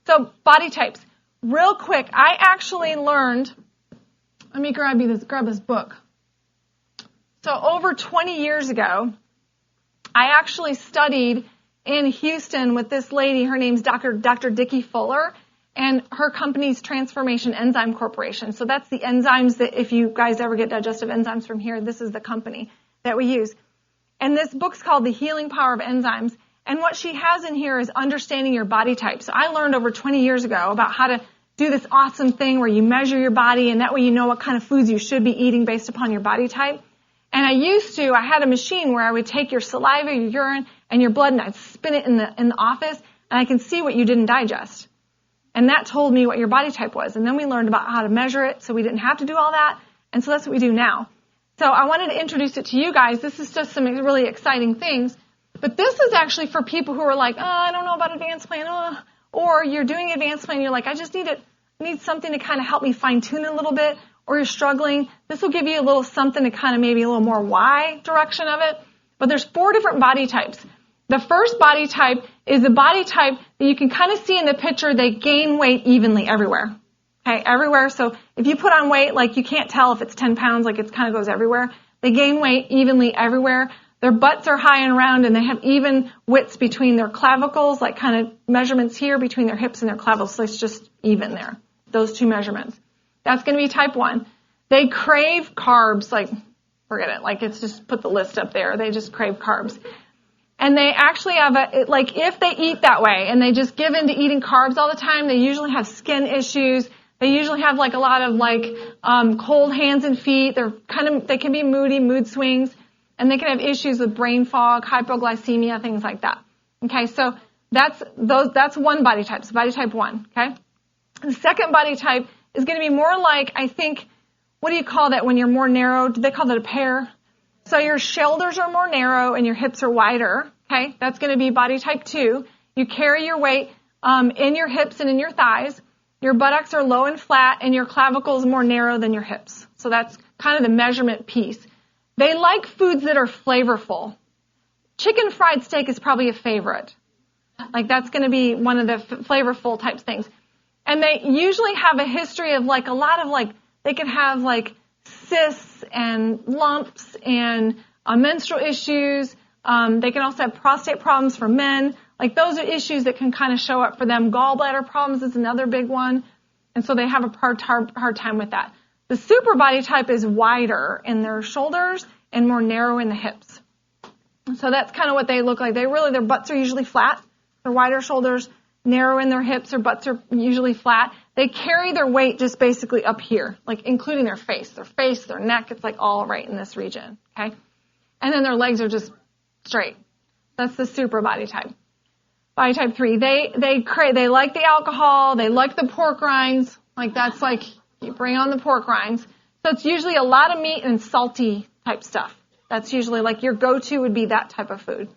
So body types. Real quick, I actually learned, let me grab this book. So over 20 years ago, I actually studied in Houston with this lady. Her name's Dr. Dickie Fuller, and her company's Transformation Enzyme Corporation. So that's the enzymes that if you guys ever get digestive enzymes from here, this is the company that we use. And this book's called The Healing Power of Enzymes. And what she has in here is understanding your body type. So I learned over 20 years ago about how to do this awesome thing where you measure your body, and that way you know what kind of foods you should be eating based upon your body type. And I had a machine where I would take your saliva, your urine, and your blood, and I'd spin it in the office, and I can see what you didn't digest. And that told me what your body type was. And then we learned about how to measure it, so we didn't have to do all that. And so that's what we do now. So I wanted to introduce it to you guys. This is just some really exciting things. But this is actually for people who are like, I don't know about advanced plan, or you're doing advanced plan, you're like, I just need something to kind of help me fine-tune it a little bit, or you're struggling. This will give you a little something to kind of maybe a little more why direction of it. But there's 4 different body types. The first body type is the body type that you can kind of see in the picture. They gain weight evenly everywhere. Okay, everywhere. So if you put on weight, like you can't tell if it's 10 pounds, like it kind of goes everywhere. They gain weight evenly everywhere. Their butts are high and round, and they have even widths between their clavicles, like kind of measurements here between their hips and their clavicles. So it's just even there, those 2 measurements. That's going to be type 1. They crave carbs, like forget it, like it's just put the list up there. They just crave carbs. And they actually have if they eat that way and they just give in to eating carbs all the time, they usually have skin issues. They usually have like a lot of cold hands and feet. They can be moody, mood swings, and they can have issues with brain fog, hypoglycemia, things like that. Okay, so that's one body type, so body type 1, okay? The second body type is going to be more like, I think, what do you call that when you're more narrow? Do they call that a pear? So your shoulders are more narrow and your hips are wider, okay? That's going to be body type 2. You carry your weight in your hips and in your thighs. Your buttocks are low and flat, and your clavicle is more narrow than your hips. So that's kind of the measurement piece. They like foods that are flavorful. Chicken fried steak is probably a favorite. Like that's going to be one of the flavorful types things. And they usually have a history of like a lot of they can have like cysts and lumps and menstrual issues. They can also have prostate problems for men. Like those are issues that can kind of show up for them. Gallbladder problems is another big one. And so they have a hard time with that. The super body type is wider in their shoulders and more narrow in the hips. So that's kind of what they look like. Their butts are usually flat. Their wider shoulders, narrow in their hips. Their butts are usually flat. They carry their weight just basically up here, like including their face, their neck. It's like all right in this region, okay? And then their legs are just straight. That's the super body type. Body type 3, they like the alcohol. They like the pork rinds. Like that's like you bring on the pork rinds. So it's usually a lot of meat and salty type stuff. That's usually like your go-to would be that type of food.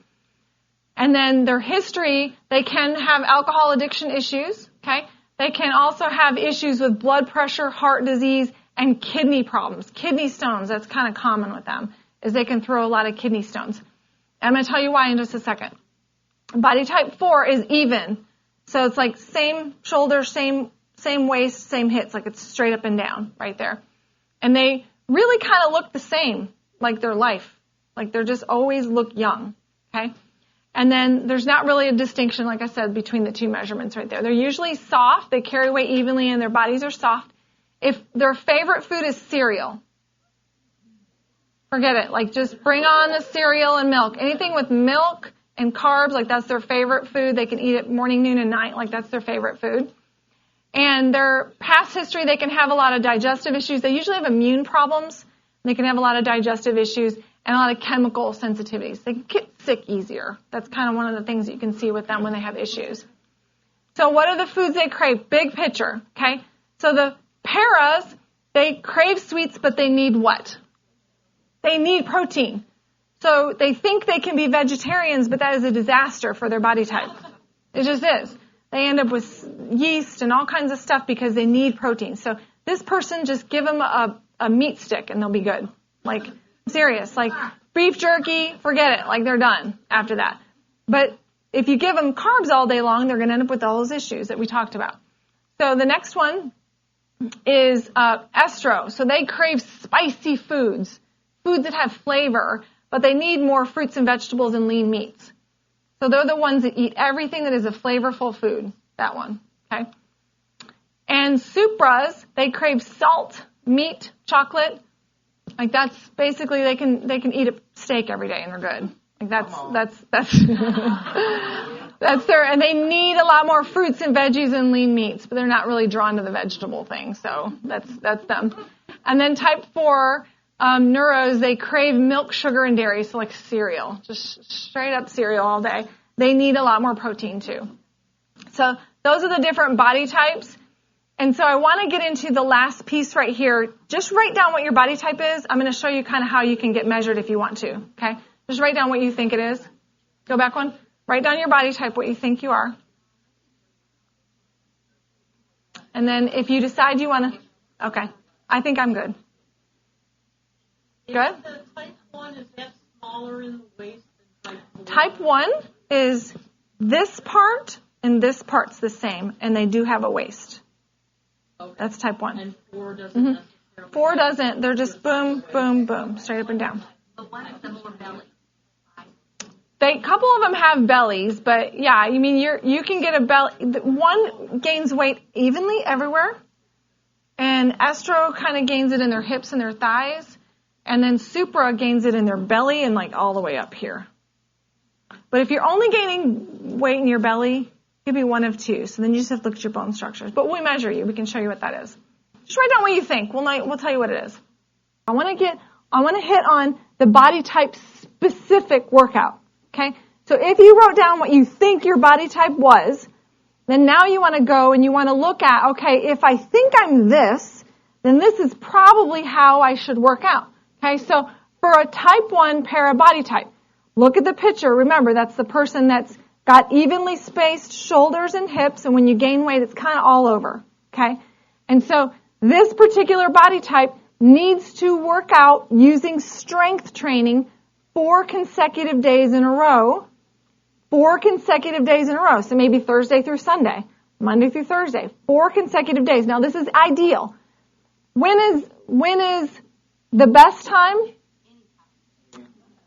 And then their history, they can have alcohol addiction issues, okay? They can also have issues with blood pressure, heart disease, and kidney problems. Kidney stones, that's kind of common with them, is they can throw a lot of kidney stones. I'm going to tell you why in just a second. Body type 4 is even. So it's like same shoulders, same waist, same hips, like it's straight up and down right there. And they really kind of look the same, like their life. Like they're just always look young, okay? And then there's not really a distinction, like I said, between the 2 measurements right there. They're usually soft. They carry weight evenly, and their bodies are soft. If their favorite food is cereal, forget it. Like just bring on the cereal and milk. Anything with milk and carbs, like that's their favorite food. They can eat it morning, noon, and night. Like that's their favorite food. And their past history, they can have a lot of digestive issues. They usually have immune problems. They can have a lot of digestive issues and a lot of chemical sensitivities. They can get sick easier. That's kind of one of the things that you can see with them when they have issues. So what are the foods they crave? Big picture, okay? So the paras, they crave sweets, but they need what? They need protein. So they think they can be vegetarians, but that is a disaster for their body type. It just is. They end up with yeast and all kinds of stuff because they need protein. So this person, just give them a meat stick and they'll be good. Like, I'm serious. Like, beef jerky, forget it. Like, they're done after that. But if you give them carbs all day long, they're going to end up with all those issues that we talked about. So the next one is estro. So they crave spicy foods that have flavor, but they need more fruits and vegetables and lean meats. So they're the ones that eat everything that is a flavorful food, that one, okay? And supras, they crave salt, meat, chocolate. Like that's basically they can eat a steak every day and they're good. Like that's that's their, and they need a lot more fruits and veggies and lean meats, but they're not really drawn to the vegetable thing. So that's them. And then type 4 neuros, they crave milk, sugar, and dairy, so like cereal, just straight up cereal all day. They need a lot more protein too. So those are the different body types. And so I want to get into the last piece right here. Just write down what your body type is. I'm going to show you kind of how you can get measured if you want to, okay? Just write down what you think it is. Go back one. Write down your body type, what you think you are. And then if you decide you want to, okay, I think I'm good. Good? The type 1, is that smaller in the waist than type 4? Type 1 is this part and this part's the same, and they do have a waist. Okay. That's type 1. And 4 doesn't necessarily. 4 doesn't. They're just boom, boom, boom, straight up and down. But one of them more belly. A couple of them have bellies, but yeah, I mean, you can get a belly. One gains weight evenly everywhere, and estro kind of gains it in their hips and their thighs, and then supra gains it in their belly and like all the way up here. But if you're only gaining weight in your belly, it could be one of two. So then you just have to look at your bone structures. But we measure you. We can show you what that is. Just write down what you think. We'll tell you what it is. I want to hit on the body type specific workout. Okay? So if you wrote down what you think your body type was, then now you want to go and you want to look at, okay, if I think I'm this, then this is probably how I should work out. Okay? So for a type 1 para body type, look at the picture. Remember, that's the person that's got evenly spaced shoulders and hips, and when you gain weight, it's kind of all over. Okay? And so this particular body type needs to work out using strength training 4 consecutive days in a row. 4 consecutive days in a row. So maybe Thursday through Sunday, Monday through Thursday. 4 consecutive days. Now this is ideal. When is the best time?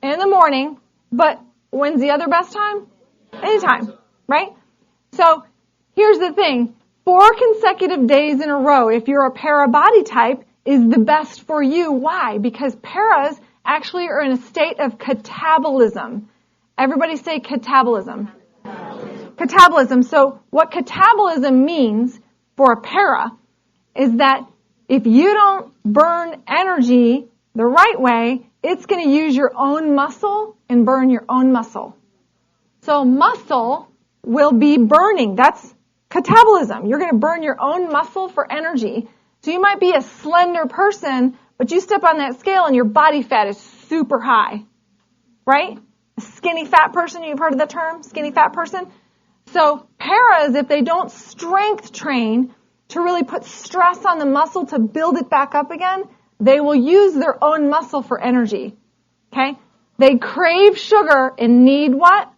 In the morning. But when's the other best time? Anytime. Right? So here's the thing. 4 consecutive days in a row, if you're a para body type, is the best for you. Why? Because paras actually are in a state of catabolism. Everybody say catabolism. Catabolism. So what catabolism means for a para is that if you don't burn energy the right way, it's going to use your own muscle and burn your own muscle. So muscle will be burning. That's catabolism. You're going to burn your own muscle for energy. So you might be a slender person, but you step on that scale and your body fat is super high, right? A skinny fat person, you've heard of the term, skinny fat person? So paras, if they don't strength train to really put stress on the muscle to build it back up again, they will use their own muscle for energy, okay? They crave sugar and need what?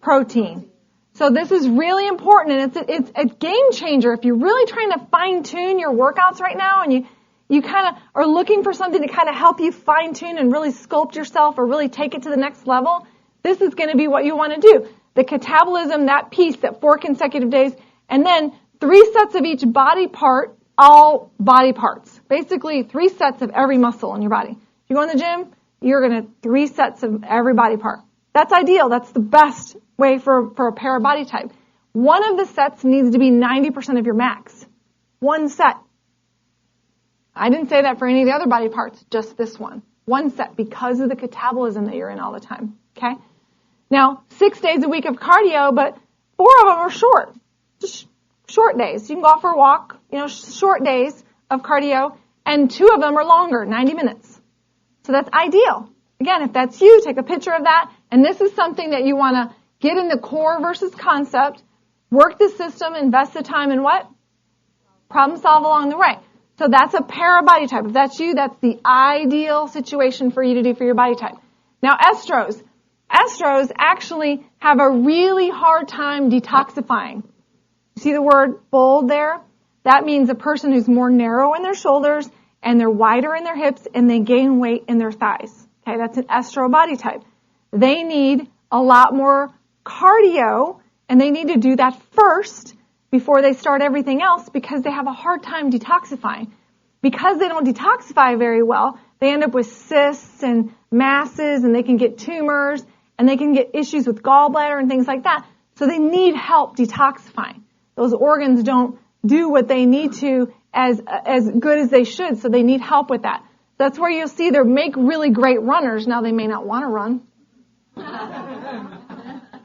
Protein. So this is really important, and it's a game changer. If you're really trying to fine-tune your workouts right now and you kind of are looking for something to kind of help you fine-tune and really sculpt yourself or really take it to the next level, this is going to be what you want to do. The catabolism, that piece, that 4 consecutive days, and then 3 sets of each body part, all body parts. Basically, 3 sets of every muscle in your body. If you go in the gym, you're going to 3 sets of every body part. That's ideal. That's the best way for a para body type. One of the sets needs to be 90% of your max. 1 set. I didn't say that for any of the other body parts, just this one. 1 set because of the catabolism that you're in all the time. Okay? Now, 6 days a week of cardio, but 4 of them are short. Just short days. You can go out for a walk, short days of cardio, and 2 of them are longer, 90 minutes. So that's ideal. Again, if that's you, take a picture of that, and this is something that you want to get in the core versus concept, work the system, invest the time in what? Problem solve along the way. So that's a para body type. If that's you, that's the ideal situation for you to do for your body type. Now, estros. Estros actually have a really hard time detoxifying. You see the word bold there? That means a person who's more narrow in their shoulders and they're wider in their hips and they gain weight in their thighs. Okay, that's an estro body type. They need a lot more cardio, and they need to do that first before they start everything else because they have a hard time detoxifying. Because they don't detoxify very well, they end up with cysts and masses, and they can get tumors, and they can get issues with gallbladder and things like that. So they need help detoxifying. Those organs don't do what they need to as good as they should, so they need help with that. That's where you'll see they make really great runners. Now they may not want to run.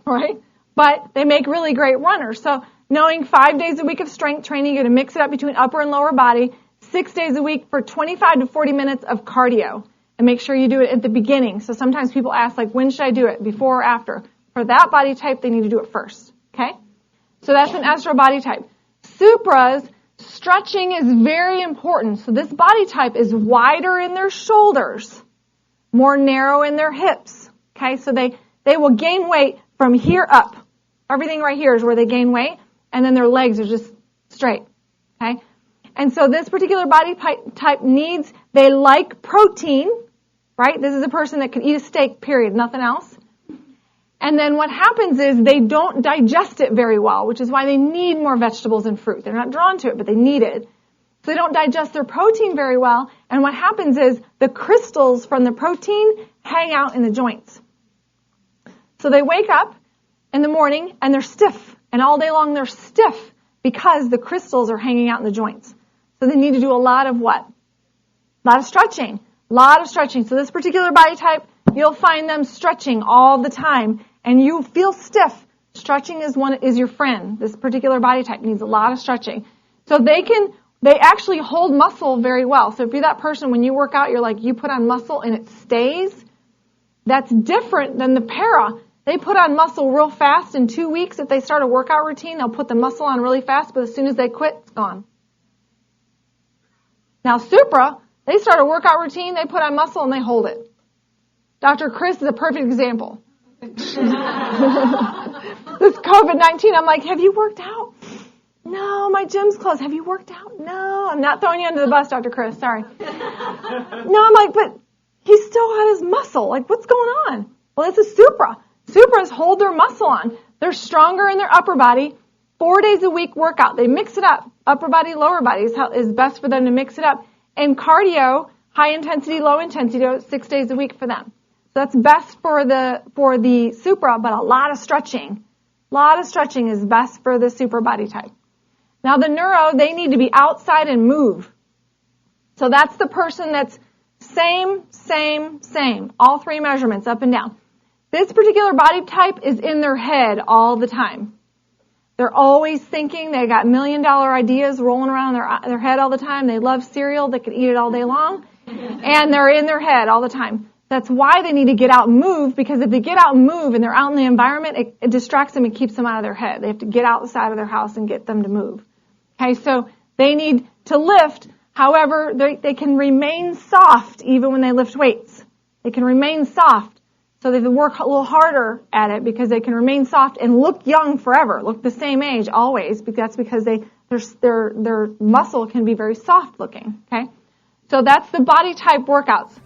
Right? But they make really great runners. So knowing 5 days a week of strength training, you're going to mix it up between upper and lower body, 6 days a week for 25 to 40 minutes of cardio. And make sure you do it at the beginning. So sometimes people ask, like, when should I do it? Before or after? For that body type, they need to do it first. Okay? So that's an estro body type. Supras, stretching is very important. So this body type is wider in their shoulders, more narrow in their hips. Okay? So they will gain weight from here up. Everything right here is where they gain weight, and then their legs are just straight. Okay? And so this particular body type needs, they like protein, right? This is a person that could eat a steak, period, nothing else. And then what happens is they don't digest it very well, which is why they need more vegetables and fruit. They're not drawn to it, but they need it. So they don't digest their protein very well, and what happens is the crystals from the protein hang out in the joints. So they wake up in the morning and they're stiff, and all day long they're stiff because the crystals are hanging out in the joints. So they need to do a lot of what? A lot of stretching. A lot of stretching. So this particular body type, you'll find them stretching all the time, and you feel stiff. Stretching is your friend. This particular body type needs a lot of stretching. So they actually hold muscle very well. So if you're that person, when you work out, you're like, you put on muscle and it stays. That's different than the para. They put on muscle real fast. In 2 weeks, if they start a workout routine, they'll put the muscle on really fast, but as soon as they quit, it's gone. Now, Supra, they start a workout routine, they put on muscle, and they hold it. Dr. Chris is a perfect example. This COVID-19, I'm like, have you worked out? No, my gym's closed. Have you worked out? No, I'm not throwing you under the bus, Dr. Chris, sorry. No, I'm like, but he still had his muscle. Like, what's going on? Well, it's a Supra. Supras hold their muscle on. They're stronger in their upper body. 4 days a week workout. They mix it up. Upper body, lower body is best for them to mix it up. And cardio, high intensity, low intensity, 6 days a week for them. So that's best for the Supra, but a lot of stretching. A lot of stretching is best for the Supra body type. Now the neuro, they need to be outside and move. So that's the person that's same. All three measurements, up and down. This particular body type is in their head all the time. They're always thinking. They got $1 million ideas rolling around in their head all the time. They love cereal. They could eat it all day long. And they're in their head all the time. That's why they need to get out and move, because if they get out and move and they're out in the environment, it distracts them and keeps them out of their head. They have to get outside of their house and get them to move. Okay, so they need to lift. However, they can remain soft even when they lift weights. They can remain soft. So they have to work a little harder at it because they can remain soft and look young forever, look the same age always. That's because their muscle can be very soft looking. Okay, so that's the body type workouts.